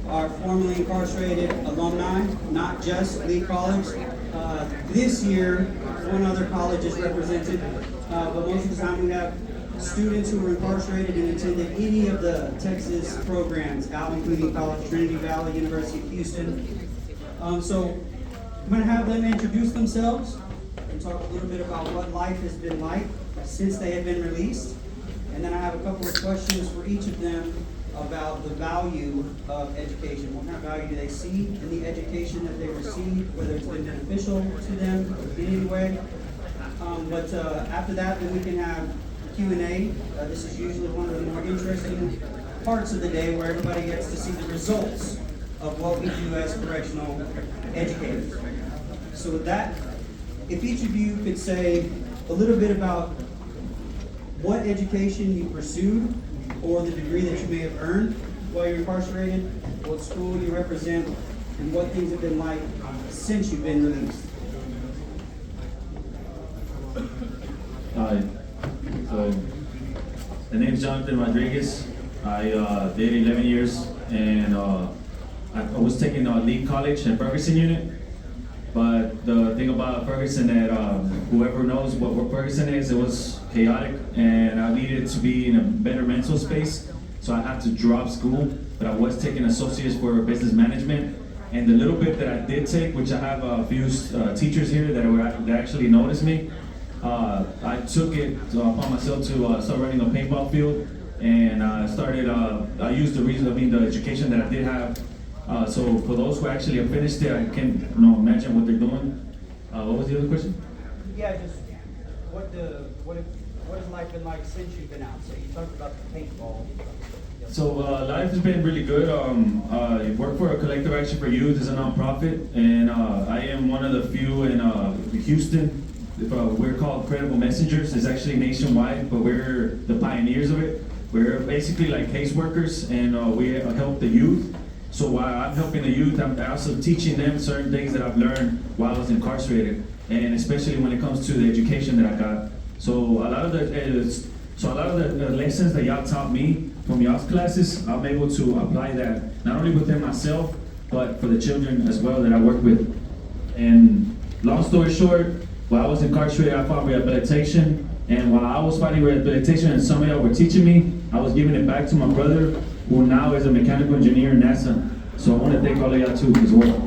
are formerly incarcerated alumni, not just Lee College. This year, one other college is represented, but most of the time we have students who were incarcerated and attended any of the Texas programs, Alvin Community College, Trinity Valley, University of Houston. So I'm going to have them introduce themselves and talk a little bit about what life has been like since they have been released. And then I have a couple of questions for each of them about the value of education. What kind of value do they see in the education that they receive, whether it's been beneficial to them in any way. But after that, then we can have Q&A. This is usually one of the more interesting parts of the day where everybody gets to see the results of what we do as correctional educators. So with that, if each of you could say a little bit about what education you pursued or the degree that you may have earned while you're incarcerated, what school you represent, and what things have been like since you've been released. Hi. So, the name's Jonathan Rodriguez. I did 11 years, and I was taking Lee College and Ferguson unit. But the thing about Ferguson that whoever knows what Ferguson is, it was chaotic, and I needed to be in a better mental space, so I had to drop school. But I was taking associates for business management, and the little bit that I did take, which I have a few teachers here that actually noticed me. I took it upon myself to start running a paintball field, and I used the education that I did have. So for those who actually have finished it, I can imagine what they're doing. What was the other question? Yeah, just what has life been like since you've been out? So you talked about the paintball. So life has been really good. I work for a collective action for youth. It's a nonprofit, and I am one of the few in Houston. We're called Credible Messengers. It's actually nationwide, but we're the pioneers of it. We're basically like caseworkers, and we help the youth. So while I'm helping the youth, I'm also teaching them certain things that I've learned while I was incarcerated, and especially when it comes to the education that I got. So a lot of the lessons that y'all taught me from y'all's classes, I'm able to apply that not only within myself, but for the children as well that I work with. And long story short, while I was incarcerated, I found rehabilitation, and while I was finding rehabilitation and some of y'all were teaching me, I was giving it back to my brother, who now is a mechanical engineer in NASA. So I want to thank all of y'all too as well.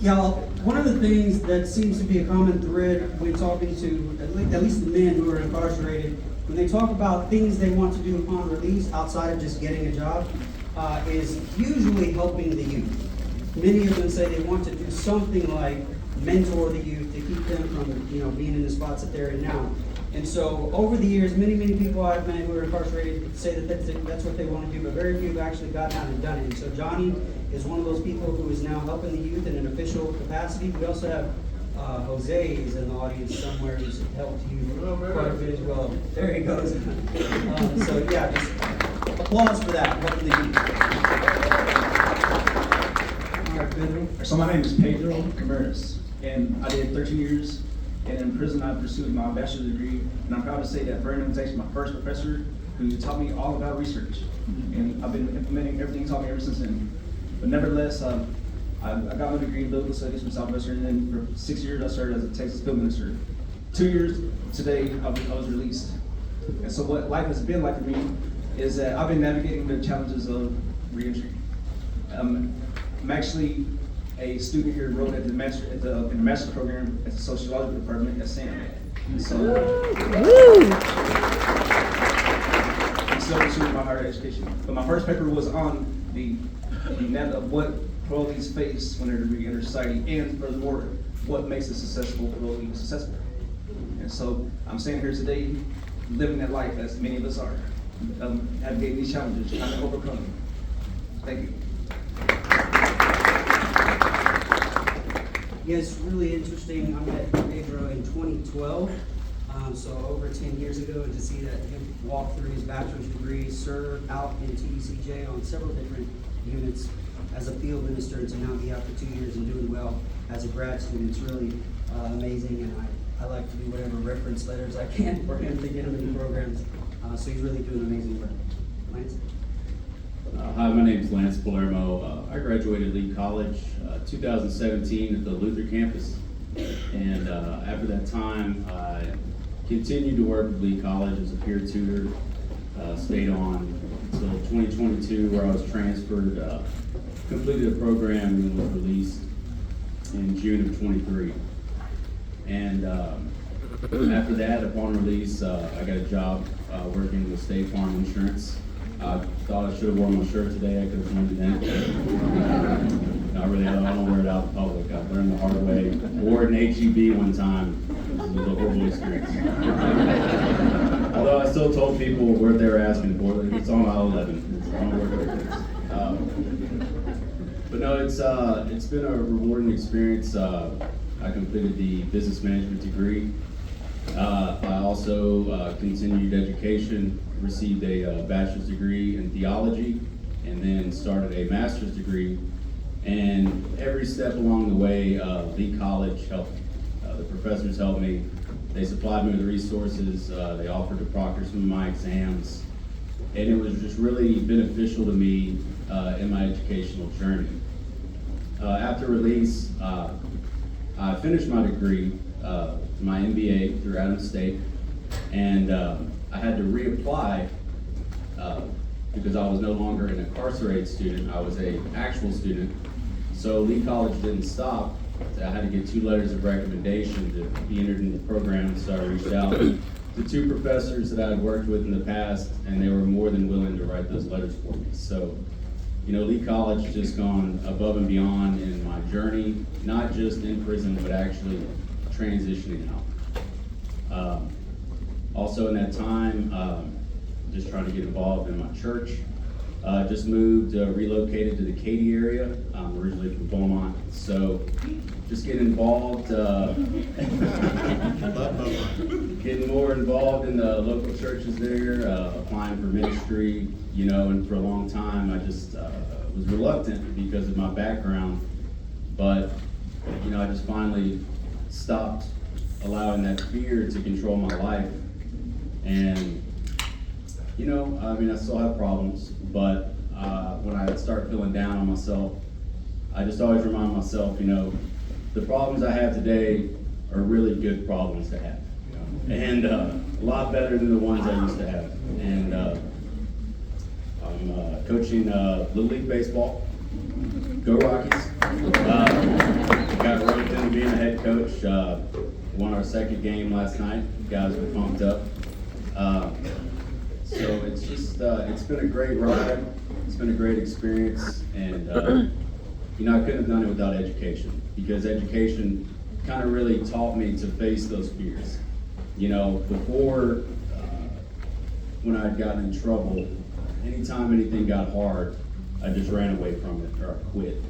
Yeah, one of the things that seems to be a common thread when talking to at least the men who are incarcerated, when they talk about things they want to do upon release outside of just getting a job, is usually helping the youth. Many of them say they want to do something like mentor the youth to keep them from being in the spots that they're in now. And so over the years, many people I've met who are incarcerated say that that's what they want to do, but very few have actually gotten out and done it. And so Johnny is one of those people who is now helping the youth in an official capacity. We also have Jose is in the audience somewhere who's helped you quite a bit as well. There he goes. So yeah, just applause for that, helping the youth. All right, Pedro. So my name is Pedro Camaras, and I did 13 years. And in prison, I pursued my bachelor's degree, and I'm proud to say that Vernon was actually my first professor who taught me all about research. And I've been implementing everything he taught me ever since then. But nevertheless, I got my degree in biblical studies from Southwestern, and then for 6 years, I served as a Texas field minister. 2 years today, I was released. And so what life has been like for me is that I've been navigating the challenges of reentry. I'm actually a student here enrolled at in the master's program at the sociology department at SAM. And so I'm still pursuing my higher education. But my first paper was on the net of what parolees face when they're re-enter society, and furthermore, what makes a successful parolee successful. And so I'm standing here today living that life as many of us are, navigating these challenges, trying to overcome them. Thank you. Yeah, it's really interesting. I met Pedro in 2012, so over 10 years ago, and to see that him walk through his bachelor's degree, serve out in TDCJ on several different units as a field minister, and to now be out for 2 years and doing well as a grad student, it's really amazing. And I like to do whatever reference letters I can for him to get him into programs So he's really doing amazing work. Lance? Hi, my name is Lance Palermo. I graduated Lee College 2017 at the Luther campus. And after that time, I continued to work at Lee College as a peer tutor. Stayed on until 2022 where I was transferred, completed a program and was released in June of 23. And after that, upon release, I got a job working with State Farm Insurance. I thought I should have worn my shirt today. I could have worn it then. Not really. I don't wear it out in public. I learned the hard way. I wore it in HEB one time. It was a horrible experience. Although I still told people what they were asking for. It's on aisle 11. It's on work. But no, it's been a rewarding experience. I completed the business management degree. I also continued education, received a bachelor's degree in theology, and then started a master's degree. And every step along the way, Lee College helped me. The professors helped me. They supplied me with resources. They offered to proctor some of my exams. And it was just really beneficial to me in my educational journey. After release, I finished my degree, my MBA through Adams State, and I had to reapply because I was no longer an incarcerated student. I was an actual student. So Lee College didn't stop. So I had to get 2 letters of recommendation to be entered in the program. So I reached out to 2 professors that I had worked with in the past, and they were more than willing to write those letters for me. So, you know, Lee College has just gone above and beyond in my journey, not just in prison, but actually transitioning out. Also in that time, just trying to get involved in my church. Just moved, relocated to the Katy area. I'm originally from Beaumont, so just getting involved, getting more involved in the local churches there, applying for ministry, you know, and for a long time I just was reluctant because of my background, but, you know, I just finally stopped allowing that fear to control my life. And, you know, I mean, I still have problems, but when I start feeling down on myself, I just always remind myself, you know, the problems I have today are really good problems to have, and a lot better than the ones I used to have. And I'm coaching Little League Baseball. Go Rockies. Got roped into being a head coach. Won our second game last night. Guys were pumped up. So it's just, it's been a great ride. It's been a great experience. And, you know, I couldn't have done it without education, because education kind of really taught me to face those fears. You know, before, when I'd gotten in trouble, anytime anything got hard, I just ran away from it or I quit.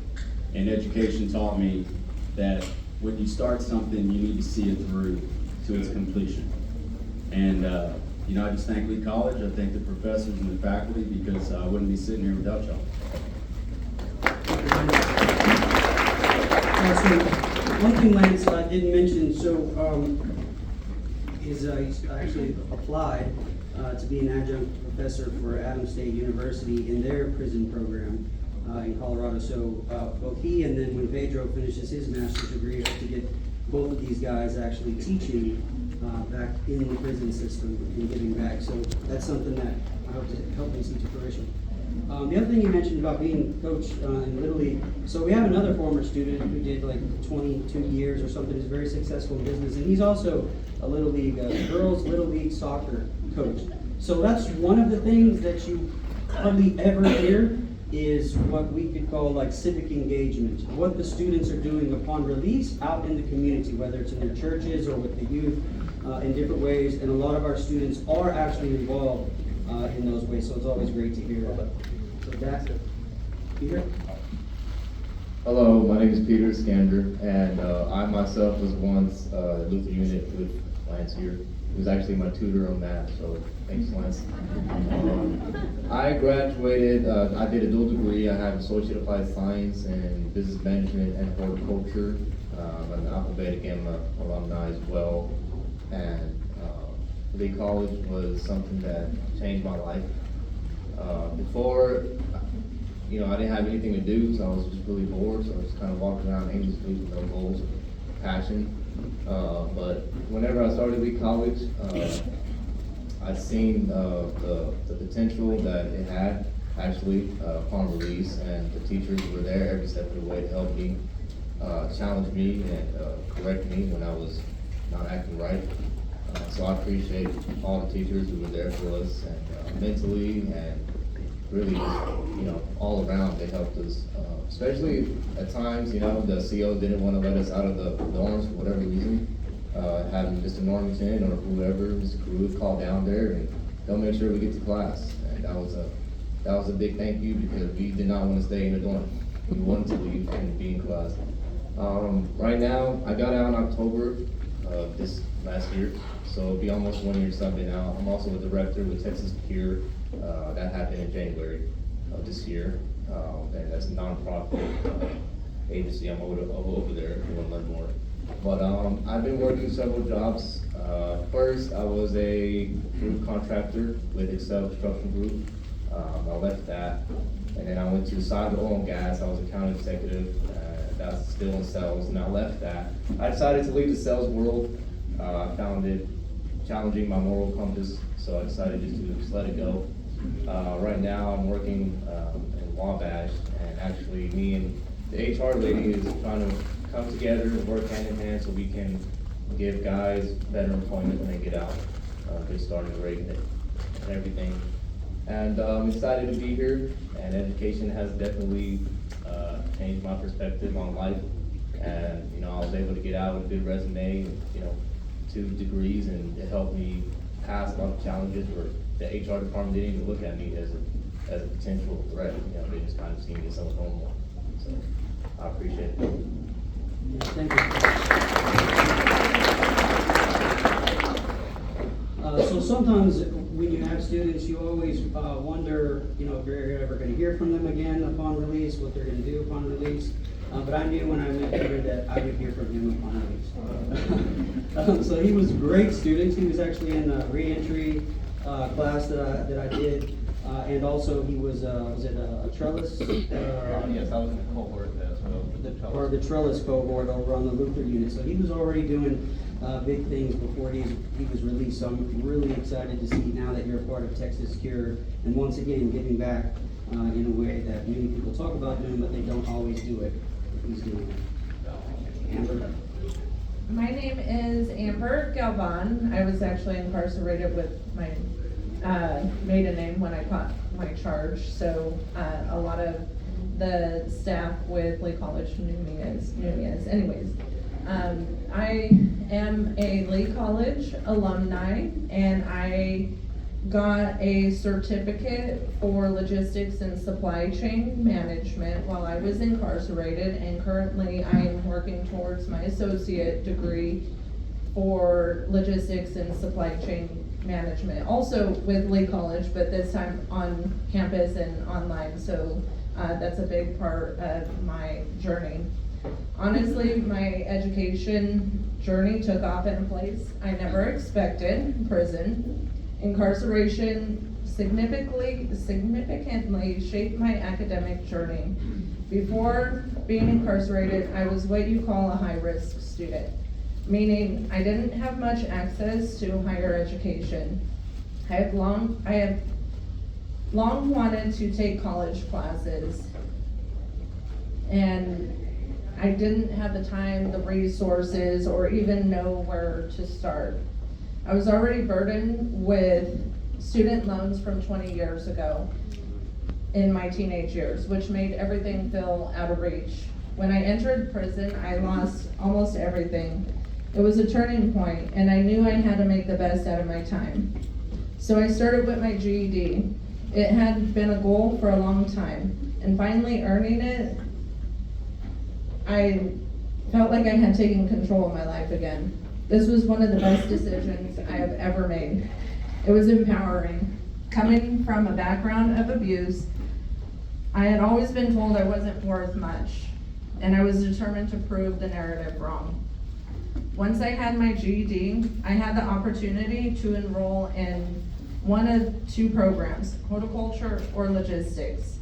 And education taught me that when you start something, you need to see it through to its completion. And, you know, I just thank Lee College. I thank the professors and the faculty, because I wouldn't be sitting here without y'all. So one thing Lance didn't mention, he's actually applied to be an adjunct professor for Adams State University in their prison program in Colorado. So both he and then when Pedro finishes his master's degree, hope to get both of these guys actually teaching back in the prison system and giving back. So that's something that I hope to help them see to fruition. The other thing you mentioned about being coach in Little League, so we have another former student who did like 22 years or something, is very successful in business, and he's also a Little League, girls Little League soccer coach. So that's one of the things that you hardly ever hear, is what we could call like civic engagement, what the students are doing upon release out in the community, whether it's in their churches or with the youth in different ways, and a lot of our students are actually involved in those ways, so it's always great to hear that. So that's it. Peter? Hello, my name is Peter Scander, and I myself was once Luther unit with Lance here. He was actually my tutor on that, so thanks, Lance. I graduated, I did a dual degree. I have Associate Applied Science in Business Management and Horticulture. I'm an Alpha Beta Gamma alumni as well. And Lee College was something that changed my life. Before, I didn't have anything to do, so I was just really bored, so I was just kind of walking around aimlessly with no goals, passion. But whenever I started Lee College, I seen the potential that it had actually upon release, and the teachers were there every step of the way to help me, challenge me, and correct me when I was not acting right. So I appreciate all the teachers who were there for us, and mentally and really just, all around, they helped us. Especially at times, the CO didn't want to let us out of the dorms for whatever reason. Having Mr. Normington or whoever, Mr. Carew, call down there and they'll make sure we get to class. And that was a big thank you, because we did not want to stay in the dorm. We wanted to leave and be in class. Right now, I got out in October this last year, so it'll be almost 1 year since I've been out. I'm also a director with Texas Secure. That happened in January of this year, and that's a nonprofit agency. I'm over there if you want to learn more. But I've been working several jobs. First, I was a roof contractor with Excel Construction Group. I left that, and then I went to Cyber Oil and Gas. I was account executive. That's still in sales, and I left that. I decided to leave the sales world. I found it challenging my moral compass, so I decided just to let it go. Right now, I'm working in Wabash, and actually, me and the HR lady is trying to come together and work hand in hand so we can give guys better employment when they get out, good starting rate and everything. And I'm excited to be here, and education has definitely changed my perspective on life. And I was able to get out with a good resume, and 2 degrees, and it helped me pass a lot of challenges where the HR department didn't even look at me as a potential threat. They just kind of see me as someone normal. So I appreciate it. Thank you. So sometimes when you have students, you always wonder, if you're ever going to hear from them again upon release, what they're going to do upon release. But I knew when I met Peter that I would hear from him upon release. So he was a great student. He was actually in the re-entry class that I did. And also he was it a trellis? Yes, I was in the cohort as well. Or the trellis cohort over on the Luther unit. So he was already doing big things before he was released. So I'm really excited to see now that you're a part of Texas Cure, and once again giving back in a way that many people talk about doing, but they don't always do it. He's doing it. Amber. My name is Amber Galvan. I was actually incarcerated with my maiden name when I caught my charge, so a lot of the staff with Lee College knew me as. Anyways, I am a Lee College alumni, and I got a certificate for logistics and supply chain management while I was incarcerated, and currently I am working towards my associate degree for logistics and supply chain management, also with Lee College, but this time on campus and online, so that's a big part of my journey. Honestly, my education journey took off in a place I never expected, prison. Incarceration significantly shaped my academic journey. Before being incarcerated, I was what you call a high-risk student, meaning I didn't have much access to higher education. I have long wanted to take college classes, and I didn't have the time, the resources, or even know where to start. I was already burdened with student loans from 20 years ago in my teenage years, which made everything feel out of reach. When I entered prison, I lost almost everything. It was a turning point, and I knew I had to make the best out of my time. So I started with my GED. It had been a goal for a long time, and finally earning it, I felt like I had taken control of my life again. This was one of the best decisions I have ever made. It was empowering. Coming from a background of abuse, I had always been told I wasn't worth much, and I was determined to prove the narrative wrong. Once I had my GED, I had the opportunity to enroll in one of two programs, horticulture or logistics.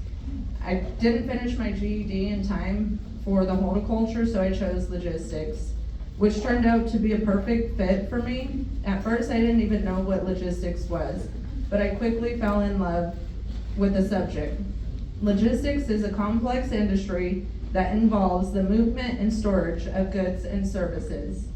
I didn't finish my GED in time for the horticulture, so I chose logistics, which turned out to be a perfect fit for me. At first, I didn't even know what logistics was, but I quickly fell in love with the subject. Logistics is a complex industry that involves the movement and storage of goods and services.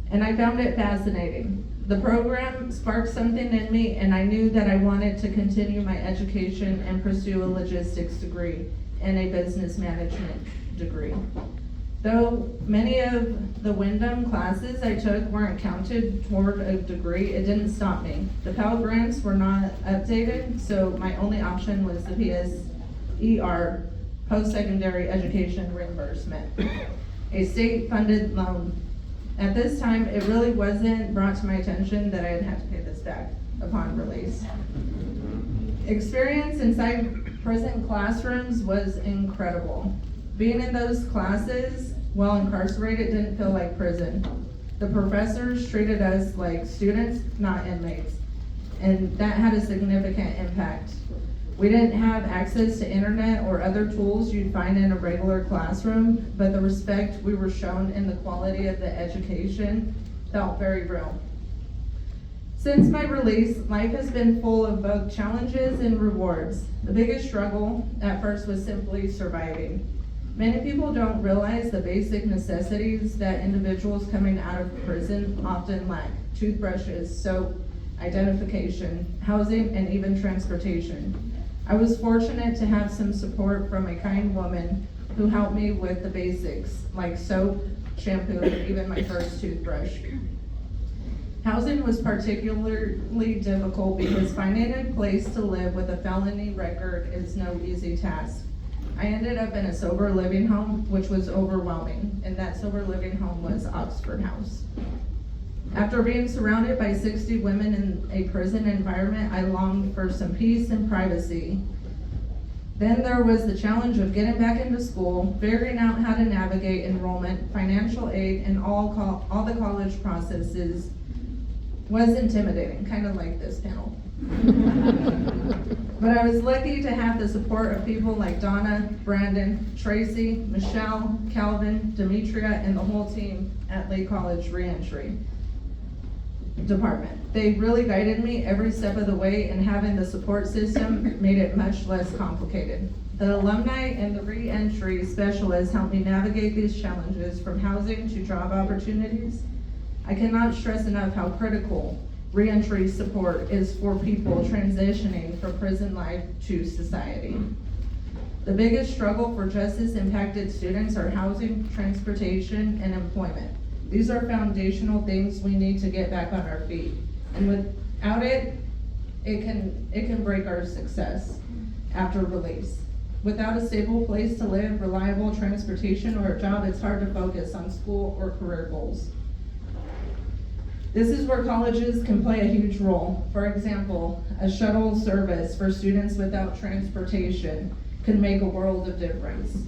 And I found it fascinating. The program sparked something in me, and I knew that I wanted to continue my education and pursue a logistics degree and a business management degree. Though many of the Wyndham classes I took weren't counted toward a degree, it didn't stop me. The Pell Grants were not updated, so my only option was the PSER, Post-Secondary Education Reimbursement, a state-funded loan. At this time, it really wasn't brought to my attention that I'd have to pay this back upon release. Experience inside prison classrooms was incredible. Being in those classes while incarcerated didn't feel like prison. The professors treated us like students, not inmates, and that had a significant impact. We didn't have access to internet or other tools you'd find in a regular classroom, but the respect we were shown in the quality of the education felt very real. Since my release, life has been full of both challenges and rewards. The biggest struggle at first was simply surviving. Many people don't realize the basic necessities that individuals coming out of prison often lack: toothbrushes, soap, identification, housing, and even transportation. I was fortunate to have some support from a kind woman who helped me with the basics, like soap, shampoo, and even my first toothbrush. Housing was particularly difficult because finding a place to live with a felony record is no easy task. I ended up in a sober living home, which was overwhelming, and that sober living home was Oxford House. After being surrounded by 60 women in a prison environment, I longed for some peace and privacy. Then there was the challenge of getting back into school, figuring out how to navigate enrollment, financial aid, and all the college processes was intimidating, kind of like this panel. But I was lucky to have the support of people like Donna, Brandon, Tracy, Michelle, Calvin, Demetria, and the whole team at Lake College Reentry Department. They really guided me every step of the way, and having the support system made it much less complicated. The alumni and the reentry specialists helped me navigate these challenges, from housing to job opportunities. I cannot stress enough how critical reentry support is for people transitioning from prison life to society. The biggest struggle for justice-impacted students are housing, transportation, and employment. These are foundational things we need to get back on our feet. And without it, it can break our success after release. Without a stable place to live, reliable transportation, or a job, it's hard to focus on school or career goals. This is where colleges can play a huge role. For example, a shuttle service for students without transportation can make a world of difference.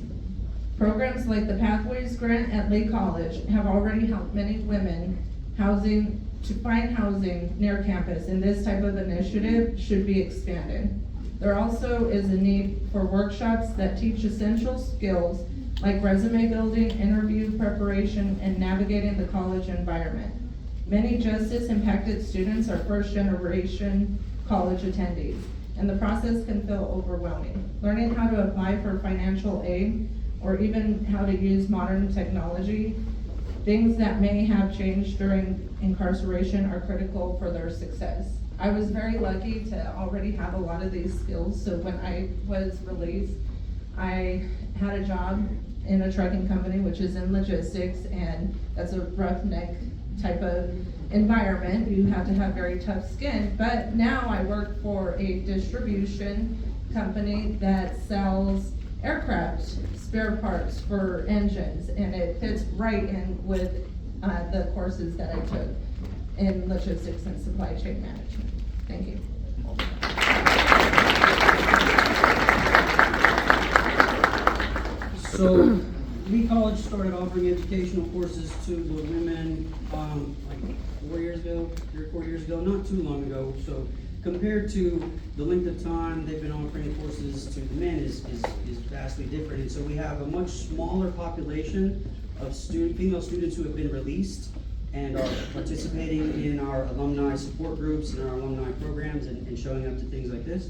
Programs like the Pathways Grant at Lake College have already helped many women to find housing near campus, and this type of initiative should be expanded. There also is a need for workshops that teach essential skills like resume building, interview preparation, and navigating the college environment. Many justice-impacted students are first-generation college attendees, and the process can feel overwhelming. Learning how to apply for financial aid, or even how to use modern technology, things that may have changed during incarceration, are critical for their success. I was very lucky to already have a lot of these skills, so when I was released, I had a job in a trucking company, which is in logistics, and that's a roughneck type of environment. You have to have very tough skin, but now I work for a distribution company that sells aircraft spare parts for engines, and it fits right in with the courses that I took in logistics and supply chain management. Thank you. So, Lee college started offering educational courses to the women, like 4 years ago, 3 or 4 years ago, not too long ago. So compared to the length of time they've been offering courses to the men is vastly different. And so we have a much smaller population of female students who have been released and are participating in our alumni support groups and our alumni programs and showing up to things like this.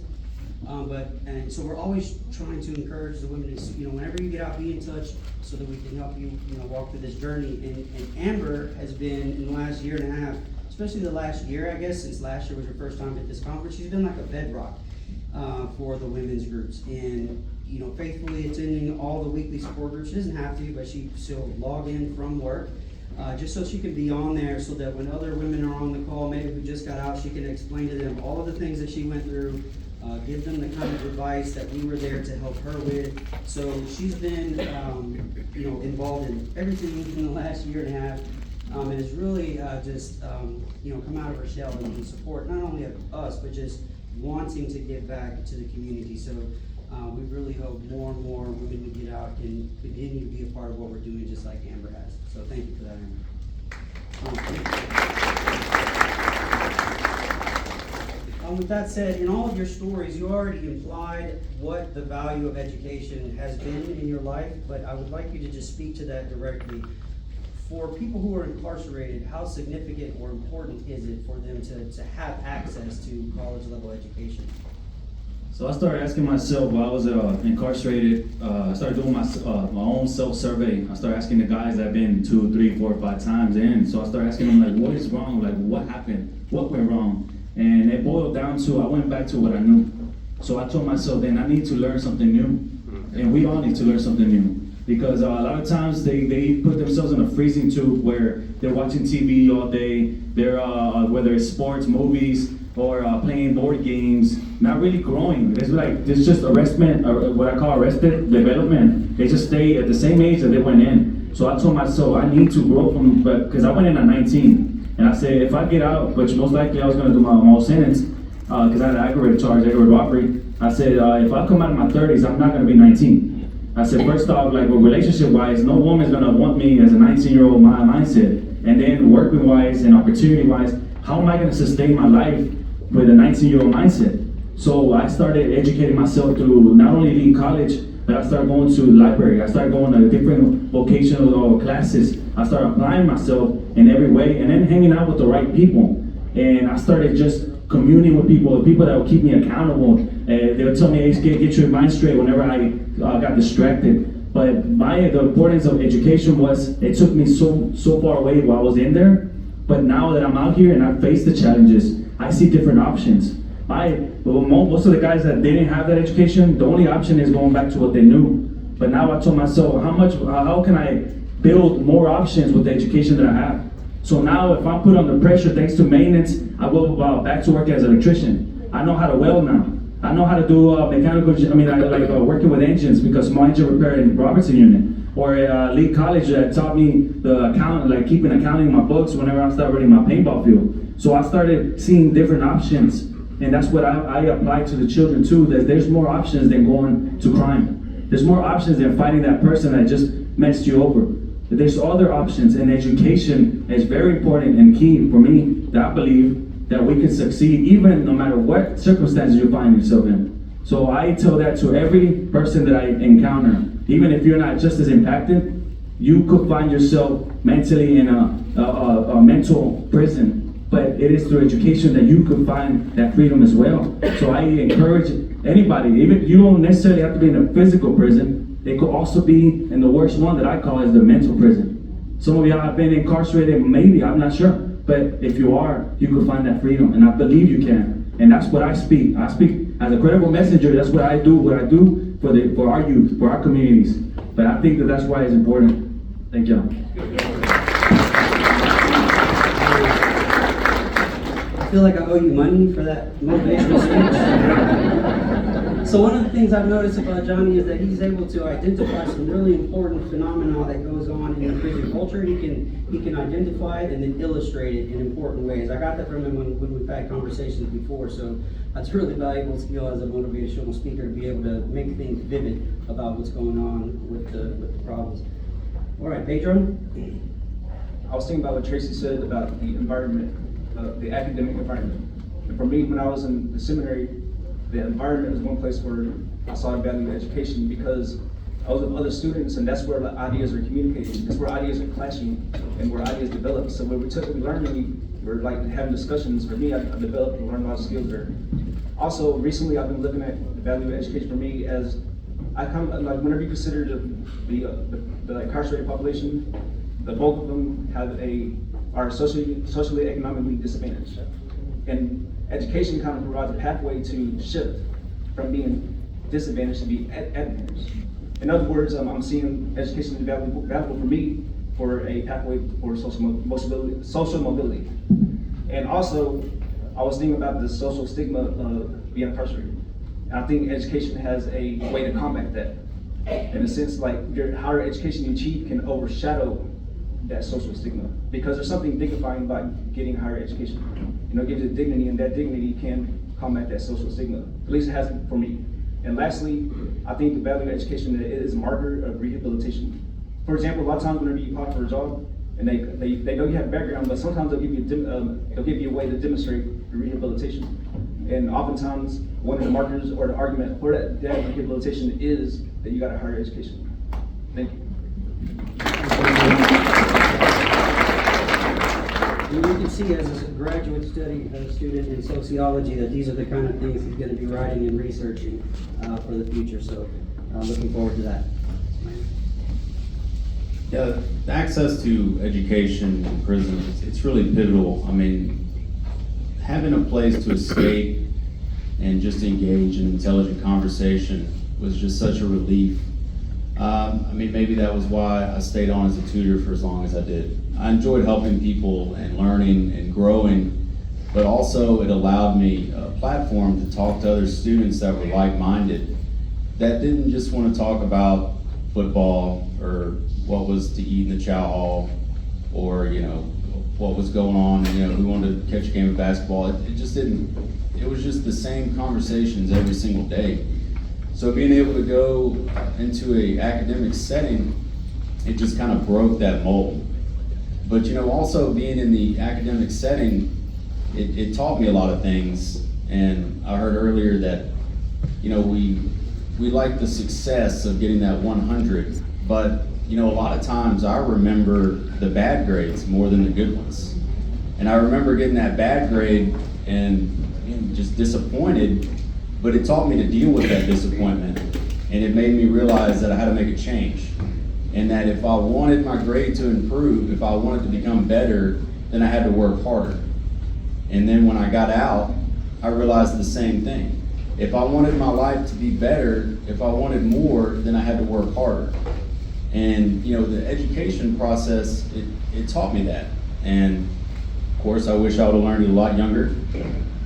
And so we're always trying to encourage the women to, whenever you get out, be in touch so that we can help you, walk through this journey. And Amber has been, in the last year and a half, especially the last year, I guess, since last year was her first time at this conference, she's been like a bedrock for the women's groups. And, faithfully attending all the weekly support groups. She doesn't have to, but she still log in from work. Just so she can be on there so that when other women are on the call, maybe who just got out, she can explain to them all of the things that she went through, give them the kind of advice that we were there to help her with. So she's been, involved in everything in the last year and a half, and has really come out of her shell and support not only of us, but just wanting to give back to the community. So we really hope more and more women who get out can continue to be a part of what we're doing, just like Amber has. So thank you for that, Amber. With that said, in all of your stories, you already implied what the value of education has been in your life, but I would like you to just speak to that directly. For people who are incarcerated, how significant or important is it for them to have access to college level education? So I started asking myself while I was incarcerated, I started doing my own self-survey. I started asking the guys that have been 2, 3, 4, 5 times in. So I started asking them, like, what is wrong? Like, what happened? What went wrong? And it boiled down to, I went back to what I knew. So I told myself, then I need to learn something new. And we all need to learn something new. Because a lot of times they put themselves in a freezing tube where they're watching TV all day, they're, whether it's sports, movies, or playing board games, not really growing. It's just arrestment, or what I call arrested development. They just stay at the same age that they went in. So I told myself I need to grow because I went in at 19. And I said, if I get out, which most likely I was gonna do my whole sentence, because I had an aggravated robbery. I said, if I come out in my 30s, I'm not gonna be 19. I said, first off, relationship-wise, no woman's gonna want me as a 19-year-old mindset. And then working-wise and opportunity-wise, how am I gonna sustain my life with a 19-year-old mindset? So I started educating myself through not only Elite College, but I started going to the library. I started going to different vocational classes. I started applying myself in every way and then hanging out with the right people. And I started just communing with people that would keep me accountable. They would tell me, hey, get your mind straight whenever I got distracted. But the importance of education was, it took me so far away while I was in there. But now that I'm out here and I face the challenges, I see different options. Most of the guys that didn't have that education, the only option is going back to what they knew. But now I told myself, how can I build more options with the education that I have? So now if I'm put under pressure, thanks to maintenance, I go back to work as an electrician. I know how to weld now. I know how to do mechanical, I working with engines because small engine repair in Robertson unit. Or Elite College that taught me the keeping accounting in my books whenever I started running my paintball field. So I started seeing different options. And that's what I apply to the children too, that there's more options than going to crime. There's more options than fighting that person that just messed you over. There's other options, and education is very important and key for me, that I believe that we can succeed even no matter what circumstances you find yourself in. So I tell that to every person that I encounter. Even if you're not just as impacted, you could find yourself mentally in a mental prison. But it is through education that you could find that freedom as well. So I encourage anybody, even you don't necessarily have to be in a physical prison. It could also be in the worst one that I call is the mental prison. Some of y'all have been incarcerated, maybe, I'm not sure. But if you are, you can find that freedom, and I believe you can. And that's what I speak. I speak as a credible messenger. That's what I do for our youth, for our communities. But I think that's why it's important. Thank y'all. I feel like I owe you money for that motivational speech. So one of the things I've noticed about Johnny is that he's able to identify some really important phenomena that goes on in the prison culture. He can identify it and then illustrate it in important ways. I got that from him when we've had conversations before. So that's a really valuable skill as a motivational speaker, to be able to make things vivid about what's going on with the problems. All right, Pedro? I was thinking about what Tracy said about the environment, the academic environment. And for me, when I was in the seminary, the environment was one place where I saw the value of education because I was with other students, and that's where ideas are communicated. That's where ideas are clashing and where ideas develop. So when we learned, and we were like having discussions. For me, I developed and learned a lot of skills there. Also, recently I've been looking at the value of education for me as I come like whenever you consider the incarcerated population, the bulk of them are socially economically disadvantaged, and education kind of provides a pathway to shift from being disadvantaged to be advantaged. In other words, I'm seeing education as valuable for me for a pathway for social mobility. And also, I was thinking about the social stigma of being incarcerated. And I think education has a way to combat that. In a sense, like your higher education you achieve can overshadow that social stigma, because there's something dignifying about getting higher education. It gives it dignity, and that dignity can combat that social stigma. At least it has for me. And lastly, I think the value of education is a marker of rehabilitation. For example, a lot of times whenever you apply for a job, and they know you have a background, but sometimes they'll give you a way to demonstrate your rehabilitation. And oftentimes, one of the markers or the argument for that rehabilitation is that you got a higher education. Thank you. And you can see as a graduate student in sociology that these are the kind of things he's going to be writing and researching for the future. So looking forward to that. Yeah, access to education in prison, it's really pivotal. I mean, having a place to escape and just engage in intelligent conversation was just such a relief. I mean, maybe that was why I stayed on as a tutor for as long as I did. I enjoyed helping people and learning and growing, but also it allowed me a platform to talk to other students that were like-minded, that didn't just want to talk about football or what was to eat in the chow hall, or what was going on, who wanted to catch a game of basketball. It just didn't, it was just the same conversations every single day. So being able to go into an academic setting, it just kind of broke that mold. But also being in the academic setting, it taught me a lot of things. And I heard earlier that, we like the success of getting that 100, but a lot of times I remember the bad grades more than the good ones. And I remember getting that bad grade and being just disappointed, but it taught me to deal with that disappointment. And it made me realize that I had to make a change. And that if I wanted my grade to improve, if I wanted to become better, then I had to work harder. And then when I got out, I realized the same thing. If I wanted my life to be better, if I wanted more, then I had to work harder. And the education process, it taught me that. And of course, I wish I would have learned it a lot younger.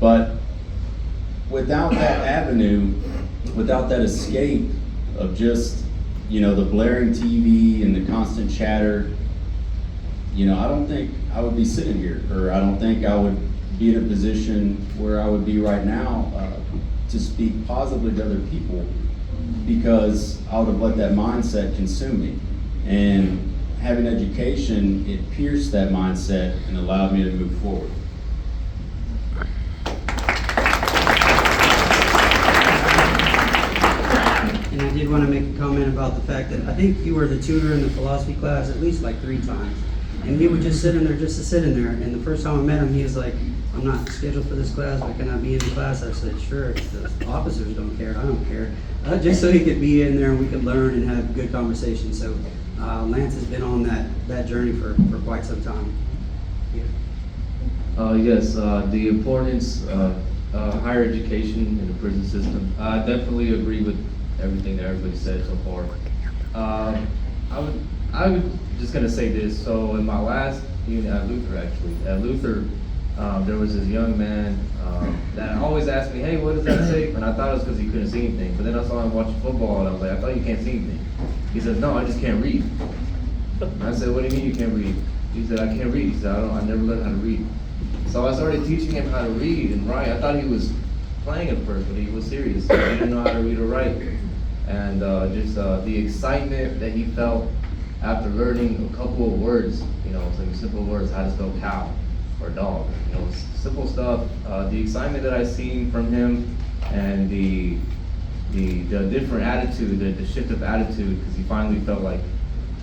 But without that avenue, without that escape of just the blaring TV and the constant chatter, I don't think I would be sitting here, or I don't think I would be in a position where I would be right now to speak positively to other people, because I would have let that mindset consume me. And having education, it pierced that mindset and allowed me to move forward. And I did want to make a comment about the fact that I think you were the tutor in the philosophy class at least like 3 times. And he would just sit in there just to sit in there. And the first time I met him, he was like, I'm not scheduled for this class, but can I be in the class? I said, sure, if the officers don't care, I don't care. Just so he could be in there and we could learn and have good conversations. So Lance has been on that journey for quite some time. Yes, the importance of higher education in the prison system. I definitely agree with everything that everybody said so far. I would just gonna say this. So in my last unit at Luther, there was this young man that always asked me, hey, what does that say? And I thought it was because he couldn't see anything. But then I saw him watching football, and I was like, I thought you can't see anything. He says, no, I just can't read. And I said, what do you mean you can't read? He said, I can't read. He said, I never learned how to read. So I started teaching him how to read and write. I thought he was playing at first, but he was serious. He didn't know how to read or write. And just the excitement that he felt after learning a couple of words, some simple words, how to spell cow or dog, simple stuff, the excitement that I seen from him, and the different attitude, the shift of attitude, because he finally felt like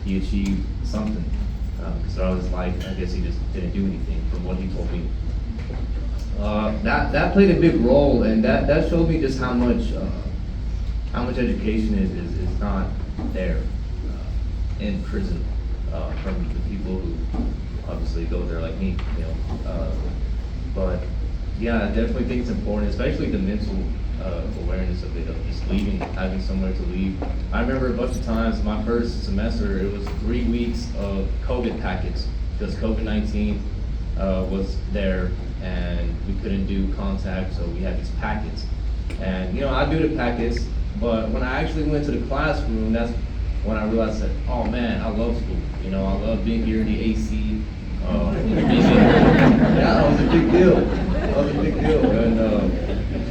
he achieved something. Because throughout his life, I guess he just didn't do anything from what he told me. That played a big role, and that showed me just how much education is not there in prison from the people who obviously go there like me, but yeah, I definitely think it's important, especially the mental awareness of it, of just leaving, having somewhere to leave. I remember a bunch of times my first semester, it was 3 weeks of COVID packets, because COVID-19 was there and we couldn't do contact, so we had these packets. And I do the packets, but when I actually went to the classroom, that's when I realized that, oh man, I love school. I love being here in the AC. Yeah, that was a big deal.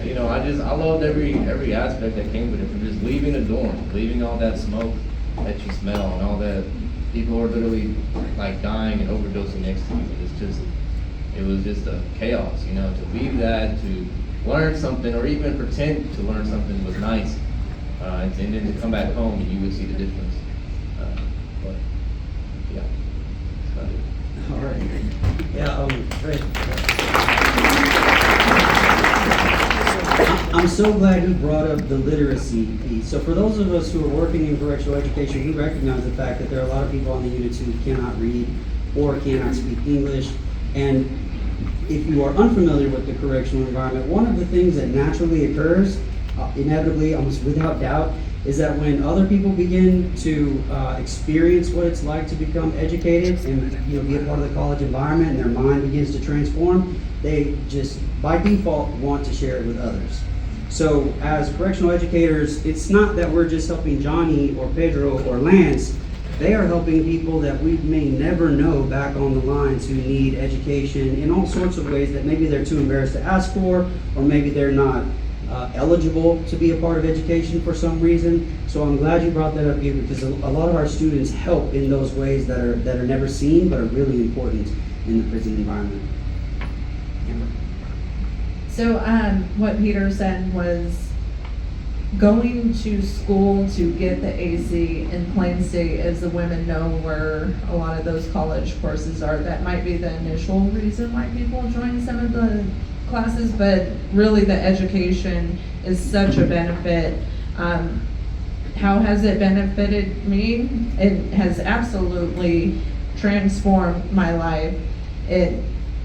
And I loved every aspect that came with it, from just leaving the dorm, leaving all that smoke that you smell, and all that people are literally like dying and overdosing next to you. It was just a chaos, to leave that, to learn something, or even pretend to learn something was nice, and then to come back home and you would see the difference. But yeah, that's about it. All right. Yeah, great. I'm so glad you brought up the literacy piece. So for those of us who are working in correctional education, we recognize the fact that there are a lot of people on the units who cannot read or cannot speak English. And if you are unfamiliar with the correctional environment, one of the things that naturally occurs, inevitably, almost without doubt, is that when other people begin to experience what it's like to become educated and be a part of the college environment, and their mind begins to transform, they just by default want to share it with others. So as correctional educators, it's not that we're just helping Johnny or Pedro or Lance. They are helping people that we may never know back on the lines who need education in all sorts of ways that maybe they're too embarrassed to ask for, or maybe they're not eligible to be a part of education for some reason. So I'm glad you brought that up here, because a lot of our students help in those ways that are never seen but are really important in the prison environment. Amber? So what Peter said was, going to school to get the AC in Plain State, as the women know where a lot of those college courses are, that might be the initial reason why people join some of the classes, but really the education is such a benefit. How has it benefited me? It has absolutely transformed my life.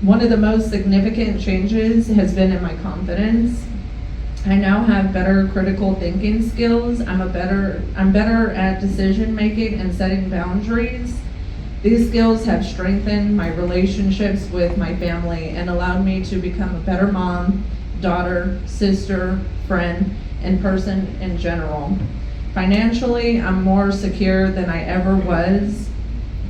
One of the most significant changes has been in my confidence. I now have better critical thinking skills. I'm better at decision making and setting boundaries. These skills have strengthened my relationships with my family and allowed me to become a better mom, daughter, sister, friend, and person in general. Financially, I'm more secure than I ever was.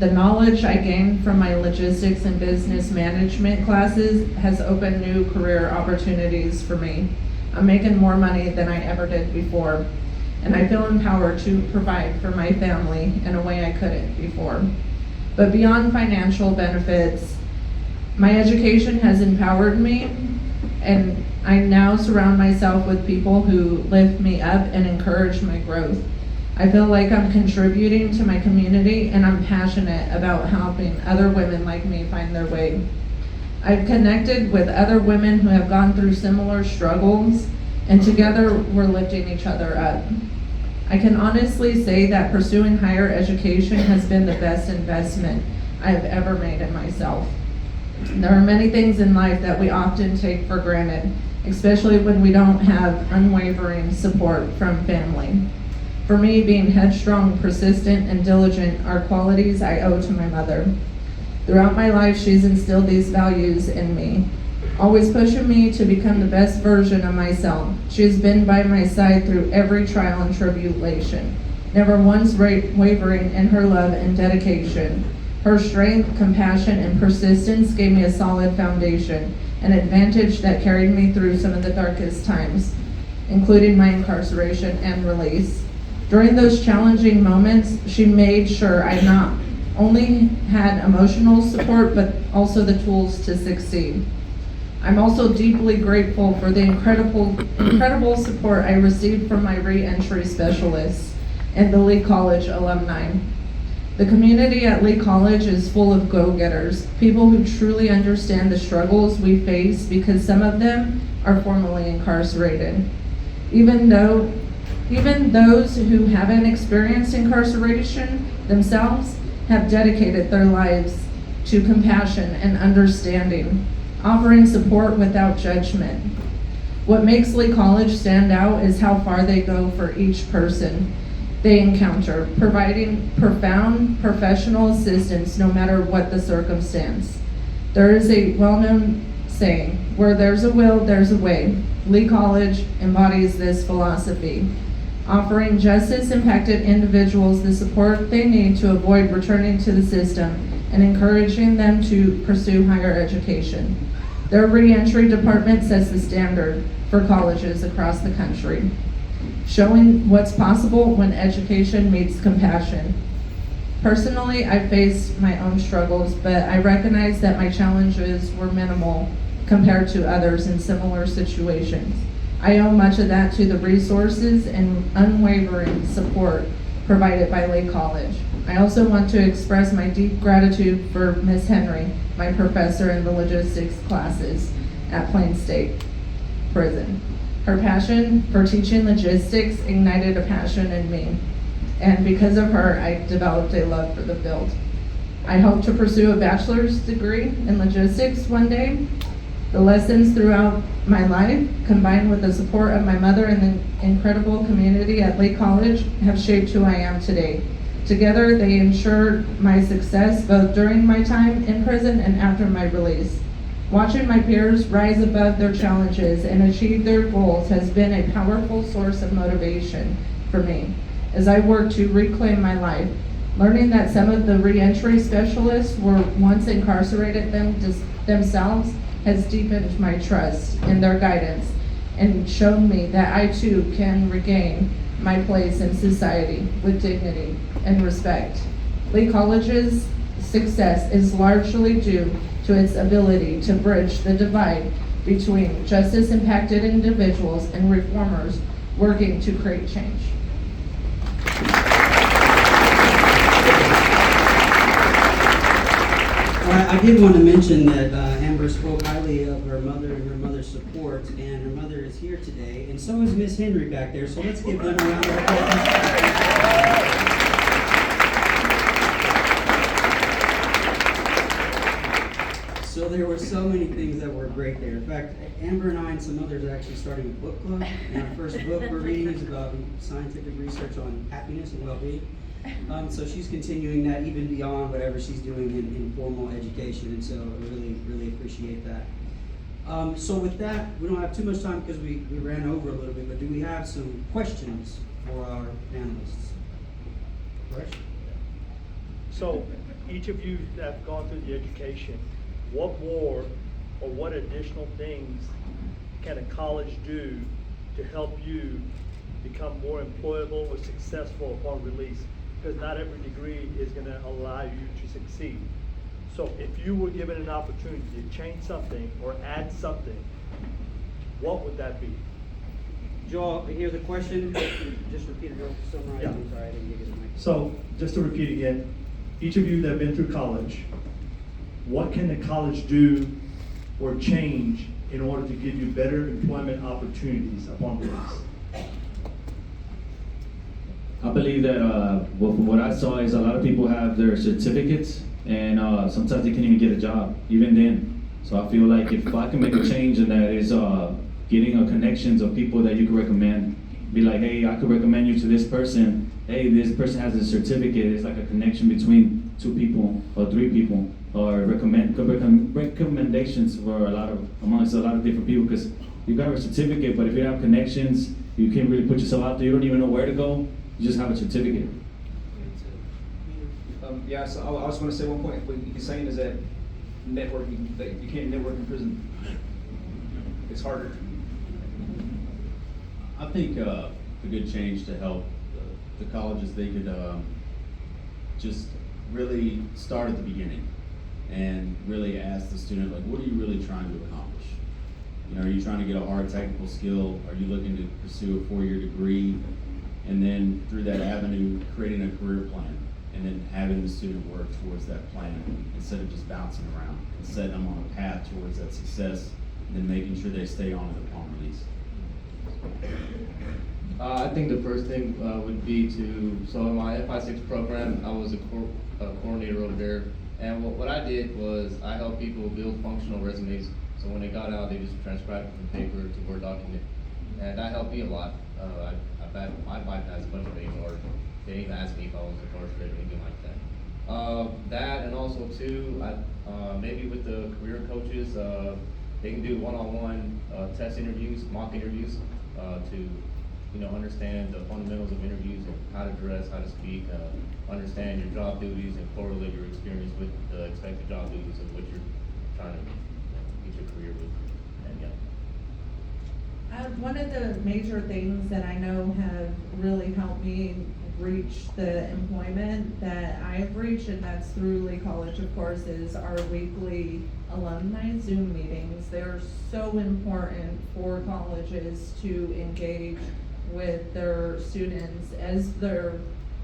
The knowledge I gained from my logistics and business management classes has opened new career opportunities for me. I'm making more money than I ever did before, and I feel empowered to provide for my family in a way I couldn't before. But beyond financial benefits, my education has empowered me, and I now surround myself with people who lift me up and encourage my growth. I feel like I'm contributing to my community, and I'm passionate about helping other women like me find their way. I've connected with other women who have gone through similar struggles, and together we're lifting each other up. I can honestly say that pursuing higher education has been the best investment I have ever made in myself. There are many things in life that we often take for granted, especially when we don't have unwavering support from family. For me, being headstrong, persistent, and diligent are qualities I owe to my mother. Throughout my life, she's instilled these values in me, always pushing me to become the best version of myself. She has been by my side through every trial and tribulation, never once wavering in her love and dedication. Her strength, compassion, and persistence gave me a solid foundation, an advantage that carried me through some of the darkest times, including my incarceration and release. During those challenging moments, she made sure I not only had emotional support, but also the tools to succeed. I'm also deeply grateful for the incredible support I received from my re-entry specialists and the Lee College alumni. The community at Lee College is full of go-getters, people who truly understand the struggles we face because some of them are formerly incarcerated. Even those who haven't experienced incarceration themselves have dedicated their lives to compassion and understanding, offering support without judgment. What makes Lee College stand out is how far they go for each person they encounter, providing profound professional assistance no matter what the circumstance. There is a well-known saying, where there's a will, there's a way. Lee College embodies this philosophy, offering justice-impacted individuals the support they need to avoid returning to the system and encouraging them to pursue higher education. Their re-entry department sets the standard for colleges across the country, showing what's possible when education meets compassion. Personally, I faced my own struggles, but I recognize that my challenges were minimal compared to others in similar situations. I owe much of that to the resources and unwavering support provided by Lee College. I also want to express my deep gratitude for Ms. Henry, my professor in the logistics classes at Plain State Prison. Her passion for teaching logistics ignited a passion in me, and because of her, I developed a love for the field. I hope to pursue a bachelor's degree in logistics one day. The lessons throughout my life, combined with the support of my mother and the incredible community at Lee College, have shaped who I am today. Together, they ensured my success both during my time in prison and after my release. Watching my peers rise above their challenges and achieve their goals has been a powerful source of motivation for me as I work to reclaim my life. Learning that some of the re-entry specialists were once incarcerated themselves has deepened my trust in their guidance and shown me that I too can regain my place in society with dignity and respect. Lee College's success is largely due to its ability to bridge the divide between justice-impacted individuals and reformers working to create change. I did want to mention that Amber spoke highly of her mother and her mother's support, and her mother is here today, and so is Miss Henry back there, so let's give them a round of applause. So there were so many things that were great there. In fact, Amber and I and some others are actually starting a book club, and our first book we're reading is about scientific research on happiness and well-being. So she's continuing that even beyond whatever she's doing in formal education, and so I really, really appreciate that. So with that, we don't have too much time because we ran over a little bit, but do we have some questions for our panelists? Correct? So each of you that have gone through the education, what more or what additional things can a college do to help you become more employable or successful upon release? Because not every degree is going to allow you to succeed. So if you were given an opportunity to change something or add something, what would that be? Did you all hear the question? Just repeat it real summarize. Yeah. I'm sorry, I didn't get it. So just to repeat again, each of you that have been through college, what can the college do or change in order to give you better employment opportunities upon release? I believe that what I saw is a lot of people have their certificates, and sometimes they can't even get a job, even then. So I feel like if I can make a change in that is getting connections of people that you can recommend. Be like, hey, I could recommend you to this person. Hey, this person has a certificate. It's like a connection between two people or three people, or recommendations for amongst a lot of different people. Because you got a certificate, but if you have connections, you can't really put yourself out there. You don't even know where to go. You just have a certificate. Yeah, so I just want to say one point. What he's saying is that networking, that you can't network in prison. It's harder. I think a good change to help the colleges, they could just really start at the beginning and really ask the student, like, what are you really trying to accomplish? You know, are you trying to get a hard technical skill? Are you looking to pursue a 4-year degree? And then through that avenue, creating a career plan, and then having the student work towards that plan instead of just bouncing around, and setting them on a path towards that success, and then making sure they stay on to the palm release. I think the first thing would be so in my FI6 program, I was a coordinator over there, and what I did was I helped people build functional resumes, so when they got out, they just transcribed it from paper to Word document, and that helped me a lot. I bypassed a bunch of HR. They didn't even ask me if I was incarcerated or anything like that. That, and also too, maybe with the career coaches, they can do one-on-one test interviews, mock interviews, to understand the fundamentals of interviews and how to dress, how to speak, understand your job duties and correlate your experience with the expected job duties of what you're trying to get your career with. And yeah. One of the major things that I know have really helped me reach the employment that I've reached, and that's through Lee College, of course, is our weekly alumni Zoom meetings. They're so important for colleges to engage with their students as they're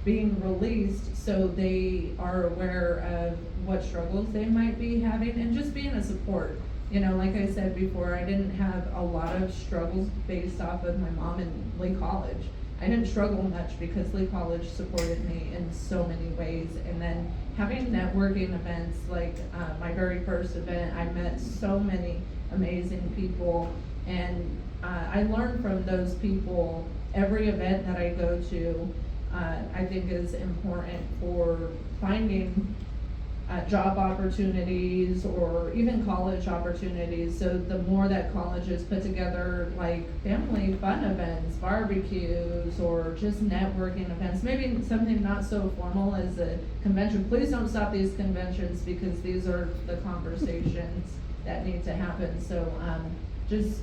being released, so they are aware of what struggles they might be having, and just being a support. Like I said before, I didn't have a lot of struggles based off of my mom and Lee College. I didn't struggle much because Lee College supported me in so many ways. And then having networking events, like my very first event, I met so many amazing people, and I learned from those people. Every event that I go to, I think is important for finding job opportunities or even college opportunities. So the more that colleges put together like family fun events, barbecues, or just networking events, maybe something not so formal as a convention. Please don't stop these conventions, because these are the conversations that need to happen. So just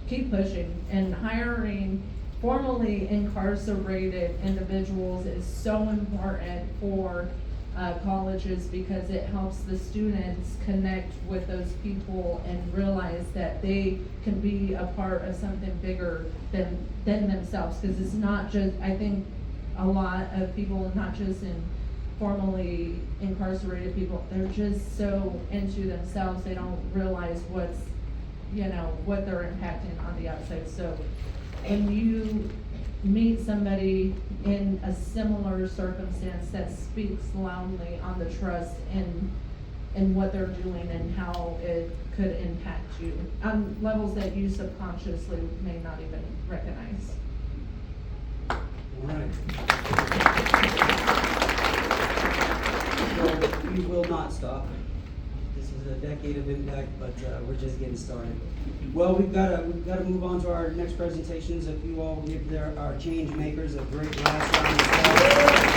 keep pushing, and hiring formally incarcerated individuals is so important for colleges, because it helps the students connect with those people and realize that they can be a part of something bigger than themselves. Because it's not just, I think a lot of people, not just in formally incarcerated people, they're just so into themselves, they don't realize what they're impacting on the outside. So when you meet somebody in a similar circumstance, that speaks loudly on the trust in what they're doing and how it could impact you on levels that you subconsciously may not even recognize. All right. Well, we will not stop. This is a decade of impact, but we're just getting started. Well, we've got to move on to our next presentations. If you all give our change makers a great last round of applause.